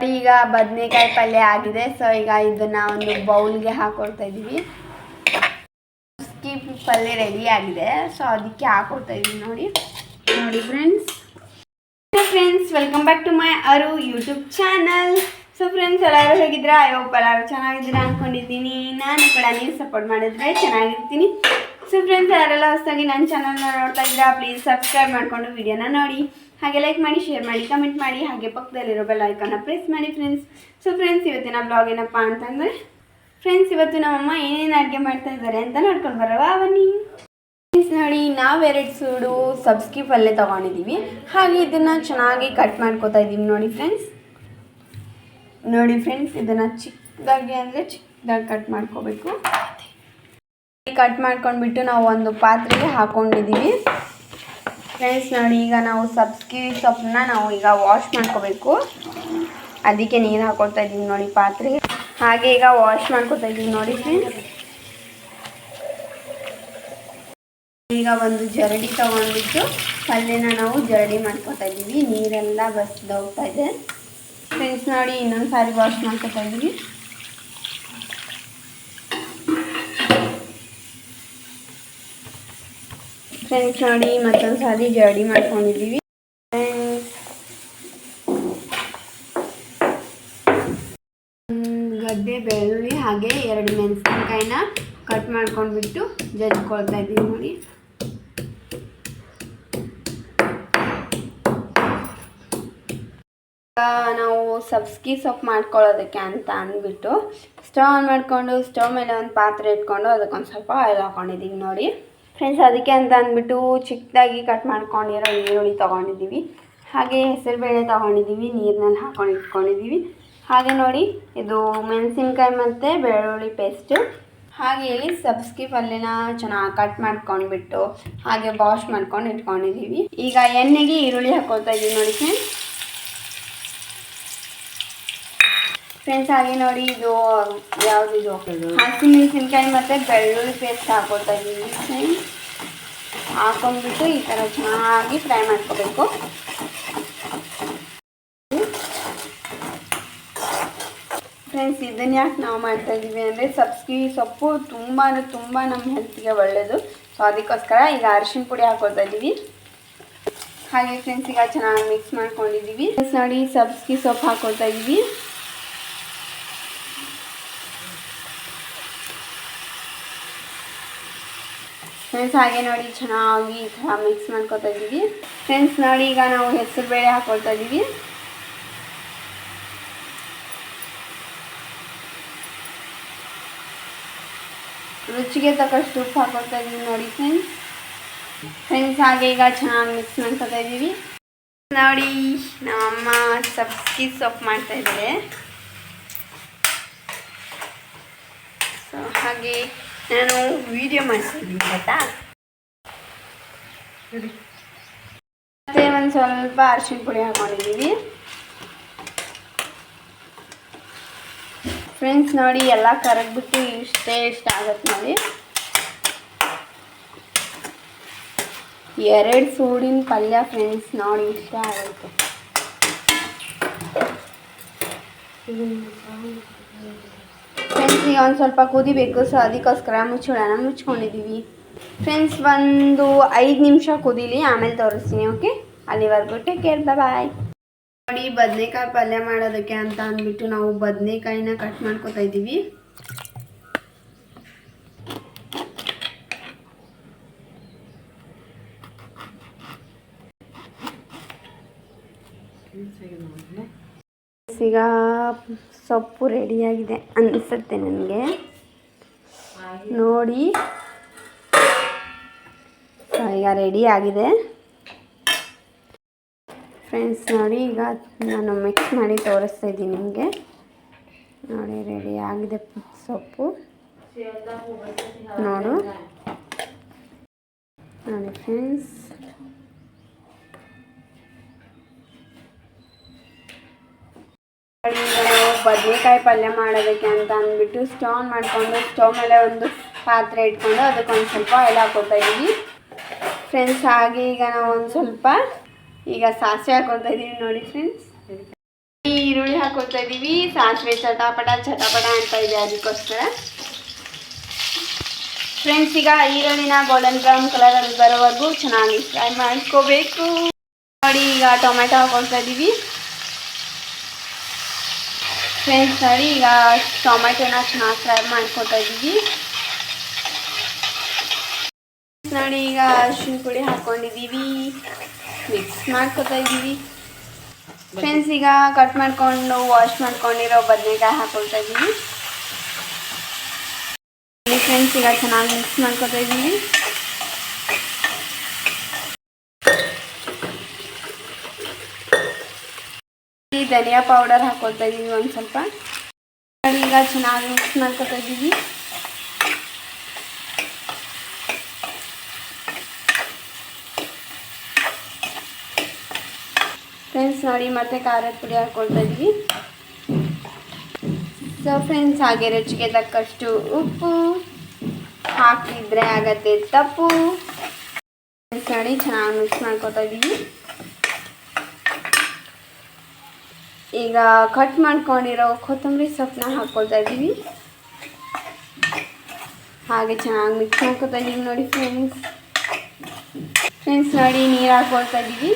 ಈಗ ಬದನೆಕಾಯಿ ಪಲ್ಯ ಆಗಿದೆ. ಸೊ ಈಗ ಇದನ್ನ ಒಂದು ಬೌಲ್ಗೆ ಹಾಕೊಳ್ತಾ ಇದೀವಿ. ಪಲ್ಯ ರೆಡಿ ಆಗಿದೆ. ಸೊ ಅದಕ್ಕೆ ಹಾಕೊಳ್ತಾ ಇದೀವಿ. ನೋಡಿ friends, welcome back to my YouTube channel. So friends, ಎಲ್ಲರೂ ಹೇಗಿದ್ದೀರಾ? ಎಲ್ಲರೂ ಚೆನ್ನಾಗಿದ್ದೀರಾ ಅಂದ್ಕೊಂಡಿದ್ದೀನಿ. ನಾನು ಕೂಡ ನೀವು ಸಪೋರ್ಟ್ ಮಾಡಿದ್ರೆ ಚೆನ್ನಾಗಿರ್ತೀನಿ. ಸೊ ಫ್ರೆಂಡ್ಸ್, ಯಾರೆಲ್ಲ ಹೊಸದಾಗಿ ನನ್ನ ಚಾನಲ್ನ ನೋಡ್ತಾ ಇದ್ದೀರಾ, ಪ್ಲೀಸ್ ಸಬ್ಸ್ಕ್ರೈಬ್ ಮಾಡಿಕೊಂಡು ವಿಡಿಯೋನ ನೋಡಿ. ಹಾಗೆ ಲೈಕ್ ಮಾಡಿ, ಶೇರ್ ಮಾಡಿ, ಕಮೆಂಟ್ ಮಾಡಿ, ಹಾಗೆ ಪಕ್ಕದಲ್ಲಿರೋ ಬೆಲ್ ಐಕಾನ್ನ ಪ್ರೆಸ್ ಮಾಡಿ ಫ್ರೆಂಡ್ಸ್. ಸೊ ಫ್ರೆಂಡ್ಸ್, ಇವತ್ತಿನ ಬ್ಲಾಗ್ ಏನಪ್ಪ ಅಂತಂದರೆ ಫ್ರೆಂಡ್ಸ್, ಇವತ್ತು ನಮ್ಮಮ್ಮ ಏನೇನು ಅಡುಗೆ ಮಾಡ್ತಾ ಇದ್ದಾರೆ ಅಂತ ನೋಡ್ಕೊಂಡು ಬರವ ಬನ್ನಿ. ಫ್ರೆಂಡ್ಸ್ ನೋಡಿ, ನಾವು 2 ಸೂಡು ಸಬ್ಸ್ಗಿ ಪಲ್ಯ ತೊಗೊಂಡಿದ್ದೀವಿ. ಹಾಗೆ ಇದನ್ನು ಚೆನ್ನಾಗಿ ಕಟ್ ಮಾಡ್ಕೋತಾ ಇದ್ದೀವಿ. ನೋಡಿ ಫ್ರೆಂಡ್ಸ್, ಇದನ್ನು ಚಿಕ್ಕದಾಗಿ ಕಟ್ ಮಾಡ್ಕೋಬೇಕು. ಕಟ್ ಮಾಡ್ಕೊಂಡ್ಬಿಟ್ಟು ನಾವು ಒಂದು ಪಾತ್ರೆಗೆ ಹಾಕ್ಕೊಂಡಿದ್ದೀವಿ. ಫ್ರೆಂಡ್ಸ್ ನೋಡಿ, ಈಗ ನಾವು ಸಬ್ಸ್ಗಿ ಸೊಪ್ಪನ್ನ ನಾವು ಈಗ ವಾಶ್ ಮಾಡ್ಕೋಬೇಕು. ಅದಕ್ಕೆ ನೀರು ಹಾಕೊಳ್ತಾ ಇದ್ದೀವಿ ನೋಡಿ ಪಾತ್ರೆಗೆ. ಹಾಗೆ ಈಗ ವಾಶ್ ಮಾಡ್ಕೊತಾ ಇದ್ದೀವಿ ನೋಡಿ ಫ್ರೆಂಡ್ಸ್. ಈಗ ಒಂದು ಜರಡಿ ತೊಗೊಂಡ್ಬಿಟ್ಟು ಪಲ್ಯನ ನಾವು ಜರಡಿ ಮಾಡ್ಕೊತಾ ಇದ್ದೀವಿ. ನೀರೆಲ್ಲ ಹೋಗ್ತಾ ಇದೆ. ಫ್ರೆಂಡ್ಸ್ ನೋಡಿ, ಇನ್ನೊಂದು ಸಾರಿ ವಾಶ್ ಮಾಡ್ಕೊತಾ ಇದ್ದೀವಿ. ಫ್ರೆಂಡ್ಸ್ ನೋಡಿ, ಮತ್ತೊಂದು ಸಾರಿ ಜರಡಿ ಮಾಡ್ಕೊಂಡಿದ್ದೀವಿ. ಗಡ್ಡೆ ಬೆಳ್ಳುಳ್ಳಿ ಹಾಗೆ 2 ಮೆಣಸಿನಕಾಯಿನ ಕಟ್ ಮಾಡ್ಕೊಂಡ್ಬಿಟ್ಟು ಜಜ್ಕೊಳ್ತಾ ಇದ್ದೀವಿ. ನೋಡಿ ನಾವು ಸಬ್ಸ್ಗಿ ಸೊಪ್ಪು ಮಾಡ್ಕೊಳ್ಳೋದಕ್ಕೆ ಅಂತ ಅಂದ್ಬಿಟ್ಟು ಸ್ಟವ್ ಆನ್ ಮಾಡಿಕೊಂಡು ಸ್ಟವ್ ಮೇಲೆ ಒಂದು ಪಾತ್ರೆ ಇಟ್ಕೊಂಡು ಅದಕ್ಕೊಂದು ಸ್ವಲ್ಪ ಆಯಿಲ್ ಹಾಕೊಂಡಿದ್ದೀವಿ. ನೋಡಿ ಫ್ರೆಂಡ್ಸ್, ಅದಕ್ಕೆ ಅಂತ ಅಂದ್ಬಿಟ್ಟು ಚಿಕ್ಕದಾಗಿ ಕಟ್ ಮಾಡ್ಕೊಂಡಿರೋ ಈರುಳ್ಳಿ ತೊಗೊಂಡಿದ್ದೀವಿ. ಹಾಗೆ ಹೆಸರುಬೇಳೆ ತೊಗೊಂಡಿದ್ದೀವಿ, ನೀರಿನಲ್ಲಿ ಹಾಕೊಂಡು ಇಟ್ಕೊಂಡಿದ್ದೀವಿ. ಹಾಗೆ ನೋಡಿ, ಇದು ಮೆಣಸಿನ್ಕಾಯಿ ಮತ್ತು ಬೆಳ್ಳುಳ್ಳಿ ಪೇಸ್ಟು. ಹಾಗೆ ಇಲ್ಲಿ ಸಬ್ಸ್ಗಿ ಪಲ್ಯನ ಚೆನ್ನಾಗಿ ಕಟ್ ಮಾಡ್ಕೊಂಡ್ಬಿಟ್ಟು ಹಾಗೆ ವಾಶ್ ಮಾಡ್ಕೊಂಡು ಇಟ್ಕೊಂಡಿದ್ದೀವಿ. ಈಗ ಎಣ್ಣೆಗೆ ಈರುಳ್ಳಿ ಹಾಕೊಳ್ತಾ ಇದ್ದೀವಿ. ನೋಡಿ ಫ್ರೆಂಡ್ಸ್, ಹಾಗೆ ನೋಡಿ, ಇದು ಯಾವುದಿದು ಹಸಿಮೆಣಸಿನ್ಕಾಯಿ ಮತ್ತು ಬೆಳ್ಳುಳ್ಳಿ ಪೇಸ್ಟ್ ಹಾಕೊಳ್ತಾ ಇದ್ದೀವಿ. ಫ್ರೆಂಡ್ಸ್, ಹಾಕೊಂಡ್ಬಿಟ್ಟು ಈ ಥರ ಚೆನ್ನಾಗಿ ಫ್ರೈ ಮಾಡ್ಕೋಬೇಕು. ಫ್ರೆಂಡ್ಸ್, ಇದನ್ನು ಯಾಕೆ ನಾವು ಮಾಡ್ತಾ ಇದ್ದೀವಿ ಅಂದರೆ ಸಬ್ಸ್ಗಿ ಸೊಪ್ಪು ತುಂಬ ನಮ್ಮ ಹೆಲ್ತ್ಗೆ ಒಳ್ಳೆಯದು. ಸೊ ಅದಕ್ಕೋಸ್ಕರ ಈಗ ಅರಿಶಿನ ಪುಡಿ ಹಾಕೊಳ್ತಾ ಇದ್ದೀವಿ. ಹಾಗೆ ಫ್ರೆಂಡ್ಸ್, ಈಗ ಚೆನ್ನಾಗಿ ಮಿಕ್ಸ್ ಮಾಡ್ಕೊಂಡಿದ್ದೀವಿ. ಫ್ರೆಂಡ್ಸ್ ನೋಡಿ, ಸಬ್ಸ್ಗಿ ಸೊಪ್ಪು ಹಾಕೊಳ್ತಾ ಇದ್ದೀವಿ. ಫ್ರೆಂಡ್ಸ್, ಹಾಗೆ ನೋಡಿ ಚೆನ್ನಾಗಿ ಈ ಥರ ಮಿಕ್ಸ್ ಮಾಡ್ಕೊತಾ ಇದ್ದೀವಿ. ಫ್ರೆಂಡ್ಸ್ ನೋಡಿ, ಈಗ ನಾವು ಹೆಸರುಬೇಳೆ ಹಾಕೊಳ್ತಾ ಇದ್ದೀವಿ. ರುಚಿಗೆ ತಕ್ಕಷ್ಟು ಉಪ್ಪು ಹಾಕೊಳ್ತಾ ಇದ್ದೀವಿ. ನೋಡಿ ಫ್ರೆಂಡ್ಸ್, ಹಾಗೆ ಈಗ ಚೆನ್ನಾಗಿ ಮಿಕ್ಸ್ ಮಾಡ್ಕೊತಾ ಇದ್ದೀವಿ. ನೋಡಿ, ನಮ್ಮಮ್ಮ ಸಬ್ಸ್ಗಿ ಸೊಪ್ಪು ಮಾಡ್ತಾ ಇದ್ದಾರೆ. ಸೊ ಹಾಗೆ ನಾನು ವಿಡಿಯೋ ಮಾಡ್ತಿದ್ದೀನಿ ಗೊತ್ತಾ. ಮತ್ತೆ ಒಂದು ಸ್ವಲ್ಪ ಅರಿಶಿನ ಪುಡಿ ಹಾಕೊಂಡಿದ್ದೀವಿ. ಫ್ರೆಂಡ್ಸ್ ನೋಡಿ, ಎಲ್ಲ ಕರಗ್ಬಿಟ್ಟು ಇಷ್ಟ ಆಗುತ್ತೆ. ನೋಡಿ 2 ಸೂಡಿನ ಪಲ್ಯ ಫ್ರೆಂಡ್ಸ್. ನೋಡಿ ಇಷ್ಟ ಆಗುತ್ತೆ. ಫ್ರೆಂಡ್ಸ್, ಈಗ ಒಂದು ಸ್ವಲ್ಪ ಕುದಿಬೇಕು. ಸೊ ಅದಕ್ಕೋಸ್ಕರ ಮುಚ್ಕೊಂಡಿದ್ದೀವಿ. ಫ್ರೆಂಡ್ಸ್, ಒಂದು 5 ನಿಮಿಷ ಕುದೀಲಿ, ಆಮೇಲೆ ತೋರಿಸ್ತೀನಿ. ಓಕೆ, ಅಲ್ಲಿವರೆಗೂ ಟೇಕ್ ಕೇರ್, ಬಾಯ್. ನೋಡಿ, ಬದನೆಕಾಯಿ ಪಲ್ಯ ಮಾಡೋದಕ್ಕೆ ಅಂತ ಅಂದ್ಬಿಟ್ಟು ನಾವು ಬದನೆಕಾಯಿನ ಕಟ್ ಮಾಡ್ಕೊತಾ ಇದ್ದೀವಿ. ಈಗ ಸೊಪ್ಪು ರೆಡಿಯಾಗಿದೆ ಅನಿಸುತ್ತೆ ನನಗೆ. ನೋಡಿ, ಈಗ ರೆಡಿ ಆಗಿದೆ ಫ್ರೆಂಡ್ಸ್. ನೋಡಿ, ಈಗ ನಾನು ಮಿಕ್ಸ್ ಮಾಡಿ ತೋರಿಸ್ತಾ ಇದ್ದೀನಿ ನಿಮಗೆ. ನೋಡಿ, ರೆಡಿ ಆಗಿದೆ ಸೊಪ್ಪು. ನೋಡಿ ಫ್ರೆಂಡ್ಸ್, ಬದನೆಕಾಯಿ ಪಲ್ಯ ಮಾಡೋದಕ್ಕೆ ಅಂತ ಅಂದ್ಬಿಟ್ಟು ಸ್ಟವ್ ಆನ್ ಮಾಡಿಕೊಂಡು ಸ್ಟವ್ ಮೇಲೆ ಒಂದು ಪಾತ್ರೆ ಇಟ್ಕೊಂಡು ಅದಕ್ಕೊಂದು ಸ್ವಲ್ಪ ಆಯಿಲ್ ಹಾಕ್ಕೊಳ್ತಾ ಇದ್ದೀವಿ. ಫ್ರೆಂಡ್ಸ್, ಹಾಗೆ ಈಗ ನಾವು ಒಂದು ಸ್ವಲ್ಪ ಈಗ ಸಾಸಿವೆ ಹಾಕ್ಕೊಳ್ತಾ ಇದ್ದೀವಿ. ನೋಡಿ ಫ್ರೆಂಡ್ಸ್, ಈರುಳ್ಳಿ ಈರುಳ್ಳಿ ಹಾಕೊಳ್ತಾ ಇದ್ದೀವಿ. ಸಾಸಿವೆ ಚಟಾಪಟ ಅಂತ ಇದೆ, ಅದಕ್ಕೋಸ್ಕರ ಫ್ರೆಂಡ್ಸ್ ಈಗ ಈರುಳ್ಳಿನ ಗೋಲ್ಡನ್ ಬ್ರೌನ್ ಕಲರಲ್ಲಿ ಬರೋವರೆಗೂ ಚೆನ್ನಾಗಿ ಫ್ರೈ ಮಾಡ್ಕೋಬೇಕು. ನೋಡಿ ಈಗ ಟೊಮೆಟೊ ಹಾಕೊಳ್ತಾ ಇದ್ದೀವಿ. ಫ್ರೆಂಡ್ಸ್ ನೋಡಿ ಈಗ ಟೊಮೆಟೊನ ಚೆನ್ನಾಗಿ ಫ್ರೈ ಮಾಡ್ಕೊತಾ ಇದ್ದೀವಿ. ನೋಡಿ ಈಗ ಅರಿಶಿನ ಪುಡಿ ಹಾಕ್ಕೊಂಡಿದ್ದೀವಿ, ಮಿಕ್ಸ್ ಮಾಡ್ಕೊತಾ ಇದ್ದೀವಿ. ಫ್ರೆಂಡ್ಸ್ ಈಗ ಕಟ್ ಮಾಡಿಕೊಂಡು ವಾಶ್ ಮಾಡ್ಕೊಂಡಿರೋ ಬದನೆಕಾಯಿ ಹಾಕೊಳ್ತಾ ಇದ್ದೀವಿ. ಫ್ರೆಂಡ್ಸ್ ಈಗ ಚೆನ್ನಾಗಿ ಮಿಕ್ಸ್ ಮಾಡ್ಕೊತಾ ಇದ್ದೀವಿ. ಧನಿಯಾ ಪೌಡರ್ ಹಾಕೊಳ್ತಾ ಇದ್ದೀವಿ ಒಂದು ಸ್ವಲ್ಪ. ಈಗ ಚೆನ್ನಾಗಿ ಮಿಕ್ಸ್ ಮಾಡ್ಕೊತಾ ಇದ್ದೀವಿ. ಫ್ರೆಂಡ್ಸ್ ನೋಡಿ ಮತ್ತೆ ಖಾರದ ಪುಡಿ ಹಾಕ್ಕೊಳ್ತಾ ಇದ್ದೀವಿ. ಸೊ ಫ್ರೆಂಡ್ಸ್ ಹಾಗೆ ರುಚಿಗೆ ತಕ್ಕಷ್ಟು ಉಪ್ಪು ಹಾಕಿದರೆ ಆಗತ್ತೆ ತಪ್ಪು. ಫ್ರೆಂಡ್ಸ್ ನೋಡಿ ಚೆನ್ನಾಗಿ ಮಿಕ್ಸ್ ಮಾಡ್ಕೊತಾ ಇದ್ದೀವಿ. ಈಗ ಕಟ್ ಮಾಡ್ಕೊಂಡಿರೋ ಕೊತ್ತಂಬರಿ ಸೊಪ್ಪನ್ನ ಹಾಕ್ಕೊಳ್ತಾ ಇದ್ದೀವಿ. ಹಾಗೆ ಚೆನ್ನಾಗಿ ಮಿಕ್ಸ್ ಮಾಡ್ಕೊತಾ ಇದ್ದೀವಿ. ನೋಡಿ ಫ್ರೆಂಡ್ಸ್ ನೋಡಿ ನೀರು ಹಾಕ್ಕೊಳ್ತಾ ಇದ್ದೀವಿ.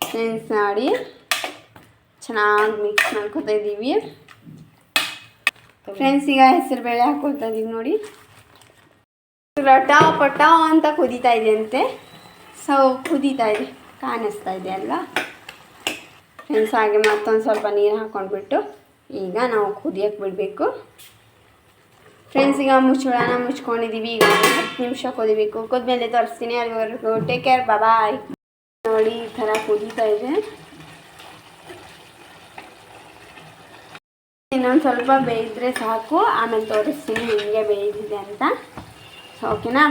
ಫ್ರೆಂಡ್ಸ್ ನೋಡಿ ಚೆನ್ನಾಗಿ ಮಿಕ್ಸ್ ಮಾಡ್ಕೊತಾ ಇದ್ದೀವಿ. ಫ್ರೆಂಡ್ಸ್ ಈಗ ಹೆಸರುಬೇಳೆ ಹಾಕ್ಕೊಳ್ತಾ ಇದ್ದೀವಿ. ನೋಡಿ ರಟ ಪಟ ಅಂತ ಕುದೀತಾ ಇದೆ ಅಂತೆ. ಸೊ ಕುದೀತಾ ಇದೆ, ಕಾಣಿಸ್ತಾ ಇದೆ ಅಲ್ವಾ ಫ್ರೆಂಡ್ಸ್. ಹಾಗೆ ಮತ್ತೊಂದು ಸ್ವಲ್ಪ ನೀರು ಹಾಕ್ಕೊಂಡ್ಬಿಟ್ಟು ಈಗ ನಾವು ಕುದಿಯೋಕ್ಕೆ ಬಿಡಬೇಕು. ಫ್ರೆಂಡ್ಸ್ ಈಗ ಮುಚ್ಚಳನ ಮುಚ್ಕೊಂಡಿದ್ದೀವಿ. ಈಗ 10 ನಿಮಿಷ ಕುದಿಬೇಕು. ಕುದ್ಮೇಲೆ ತೋರಿಸ್ತೀನಿ. ಅಲ್ಲಿವರೆಗೂ ಟೇಕ್ ಕೇರ್, ಬಾಯ್. ನೋಡಿ ಈ ಥರ ಕುದೀತಾ ಇದೆ. ಇನ್ನೊಂದು ಸ್ವಲ್ಪ ಬೇಯಿದ್ರೆ ಸಾಕು, ಆಮೇಲೆ ತೋರಿಸ್ತೀನಿ ಹಿಂಗೆ ಬೇಯಿಸಿದೆ ಅಂತ. ಓಕೆನಾ?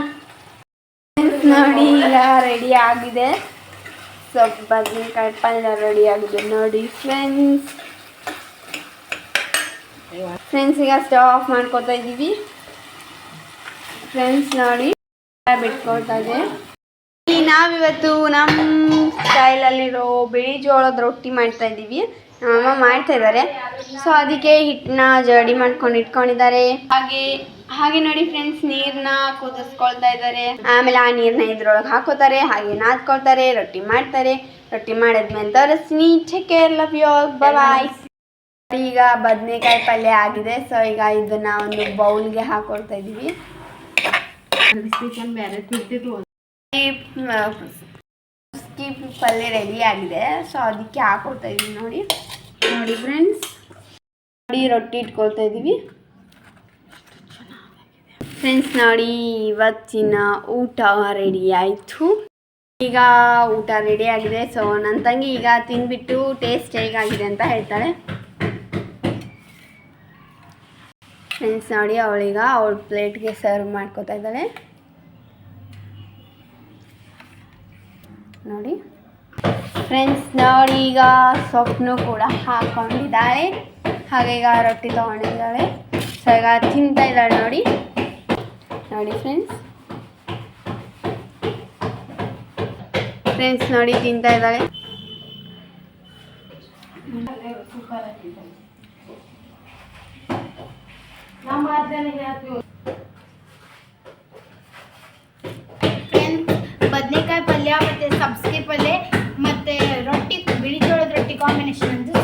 ನೋಡಿ ಈಗ ರೆಡಿ ಆಗಿದೆ. ಸ್ವಲ್ಪ ಬದನೆಕಾಯಿ ಪಲ್ಯ ರೆಡಿ ಆಗಿದೆ ನೋಡಿ ಫ್ರೆಂಡ್ಸ್. ಈಗ ಸ್ಟವ್ ಆಫ್ ಮಾಡ್ಕೊತಾ ಇದ್ದೀವಿ. ಫ್ರೆಂಡ್ಸ್ ನೋಡಿ ಬಿಟ್ಕೊಳ್ತಾ ಇದೆ. ನಾವಿವತ್ತು ನಮ್ಮ ಸ್ಟೈಲಲ್ಲಿರೋ ಬಿಳಿ ಜೋಳದ ರೊಟ್ಟಿ ಮಾಡ್ತಾ ಇದ್ದೀವಿ. ನಮ್ಮಮ್ಮ ಮಾಡ್ತಾ ಇದ್ದಾರೆ. ಸೊ ಅದಕ್ಕೆ ಹಿಟ್ಟನ್ನ ಜಡಿ ಮಾಡ್ಕೊಂಡು ಇಟ್ಕೊಂಡಿದ್ದಾರೆ. ಹಾಗೆ ನೋಡಿ ಫ್ರೆಂಡ್ಸ್ ನೀರನ್ನ ಕುದಿಸ್ಕೊಳ್ತಾ ಇದ್ದಾರೆ. ಆಮೇಲೆ ಆ ನೀರನ್ನ ಇದ್ರೊಳಗೆ ಹಾಕೋತಾರೆ, ಹಾಗೆ ನಾದ್ಕೊಳ್ತಾರೆ, ರೊಟ್ಟಿ ಮಾಡ್ತಾರೆ. ರೊಟ್ಟಿ ಮಾಡಿದ್ಮೇಲೆ ತೋರಿಸ್ತೀನಿ. Take care, love you all, bye. ಈಗ ಬದನೆಕಾಯಿ ಪಲ್ಯ ಆಗಿದೆ. ಸೊ ಈಗ ಇದನ್ನ ಒಂದು ಬೌಲ್ಗೆ ಹಾಕೊಳ್ತಾ ಇದ್ದೀವಿ. ಪಲ್ಯ ರೆಡಿ ಆಗಿದೆ. ಸೊ ಅದಕ್ಕೆ ಹಾಕೊಳ್ತಾ ಇದ್ದೀವಿ. ನೋಡಿ ಫ್ರೆಂಡ್ಸ್ ನೋಡಿ ರೊಟ್ಟಿ ಇಟ್ಕೊಳ್ತಾ ಇದ್ದೀವಿ. ಫ್ರೆಂಡ್ಸ್ ನೋಡಿ ಇವತ್ತಿನ ಊಟ ರೆಡಿ ಆಯಿತು. ಈಗ ಊಟ ರೆಡಿ ಆಗಿದೆ. ಸೊ ನನ್ನ ತಂಗಿ ಈಗ ತಿಂದ್ಬಿಟ್ಟು ಟೇಸ್ಟ್ ಹೇಗಾಗಿದೆ ಅಂತ ಹೇಳ್ತಾಳೆ. ಫ್ರೆಂಡ್ಸ್ ನೋಡಿ ಅವಳೀಗ ಅವಳ ಪ್ಲೇಟ್ಗೆ ಸರ್ವ್ ಮಾಡ್ಕೊತಾ ಇದ್ದಾಳೆ. ನೋಡಿ ಫ್ರೆಂಡ್ಸ್ ನೋಡಿ ಈಗ ಸೊಪ್ಪನ್ನು ಕೂಡ ಹಾಕ್ಕೊಂಡಿದ್ದಾಳೆ. ಹಾಗೆ ಈಗ ರೊಟ್ಟಿ ತೊಗೊಂಡಿದ್ದಾಳೆ. ಸೊ ಈಗ ತಿಂತಾ ಇದ್ದಾಳೆ. ನೋಡಿ ಫ್ರೆಂಡ್ಸ್ ನೋಡಿ ತಿಂತಾ ಇದ್ದಾಳೆ. ಬದನೆಕಾಯಿ ಪಲ್ಯ ಮತ್ತು ಸಬ್ಸಿಗೆ ಪಲ್ಯ ಮತ್ತು ರೊಟ್ಟಿ, ಬಿಳಿ ಜೋಳದ ರೊಟ್ಟಿ ಕಾಂಬಿನೇಷನ್ ಅಂದ್ರೆ